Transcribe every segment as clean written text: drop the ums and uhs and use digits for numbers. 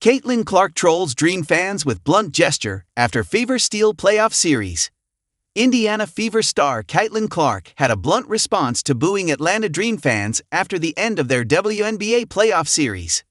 Caitlin Clark trolls Dream fans with blunt gesture after Fever Steel playoff series. Indiana Fever star Caitlin Clark had a blunt response to booing Atlanta Dream fans after the end of their WNBA playoff series.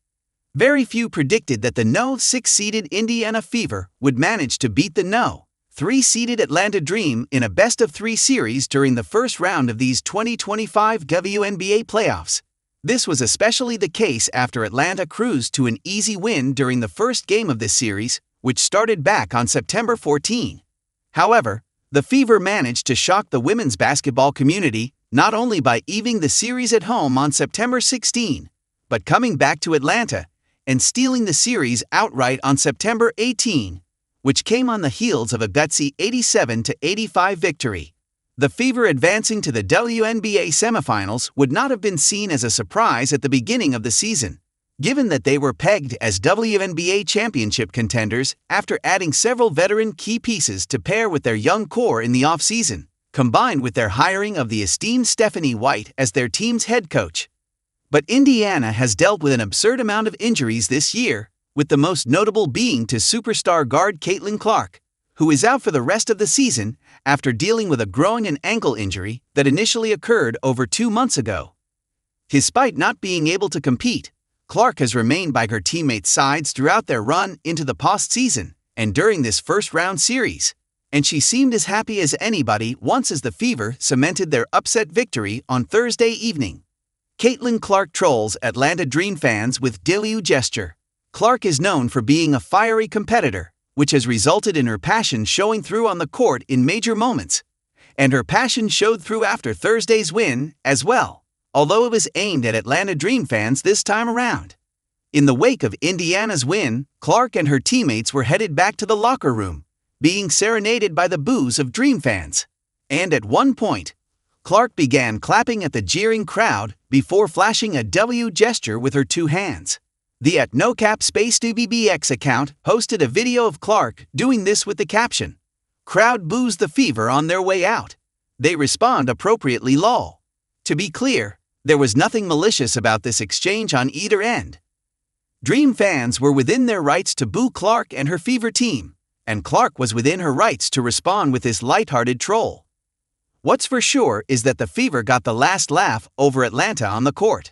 Very few predicted that the No. 6-seeded Indiana Fever would manage to beat the No. 3-seeded Atlanta Dream in a best-of-3 series during the first round of these 2025 WNBA playoffs. This was especially the case after Atlanta cruised to an easy win during the first game of this series, which started back on September 14. However, the Fever managed to shock the women's basketball community not only by evening the series at home on September 16, but coming back to Atlanta and stealing the series outright on September 18, which came on the heels of a gutsy 87-85 victory. The Fever advancing to the WNBA semifinals would not have been seen as a surprise at the beginning of the season, given that they were pegged as WNBA championship contenders after adding several veteran key pieces to pair with their young core in the offseason, combined with their hiring of the esteemed Stephanie White as their team's head coach. But Indiana has dealt with an absurd amount of injuries this year, with the most notable being to superstar guard Caitlin Clark, who is out for the rest of the season after dealing with a groin and ankle injury that initially occurred over 2 months ago. Despite not being able to compete, Clark has remained by her teammates' sides throughout their run into the postseason and during this first-round series, and she seemed as happy as anybody once as the Fever cemented their upset victory on Thursday evening. Caitlin Clark trolls Atlanta Dream fans with deluge gesture. Clark is known for being a fiery competitor, which has resulted in her passion showing through on the court in major moments. And her passion showed through after Thursday's win as well, although it was aimed at Atlanta Dream fans this time around. In the wake of Indiana's win, Clark and her teammates were headed back to the locker room, being serenaded by the boos of Dream fans. And at one point, Clark began clapping at the jeering crowd before flashing a W gesture with her 2 hands. The @NoCapSpace2BBX account posted a video of Clark doing this with the caption, "Crowd boos the Fever on their way out. They respond appropriately lol." To be clear, there was nothing malicious about this exchange on either end. Dream fans were within their rights to boo Clark and her Fever team, and Clark was within her rights to respond with this lighthearted troll. What's for sure is that the Fever got the last laugh over Atlanta on the court.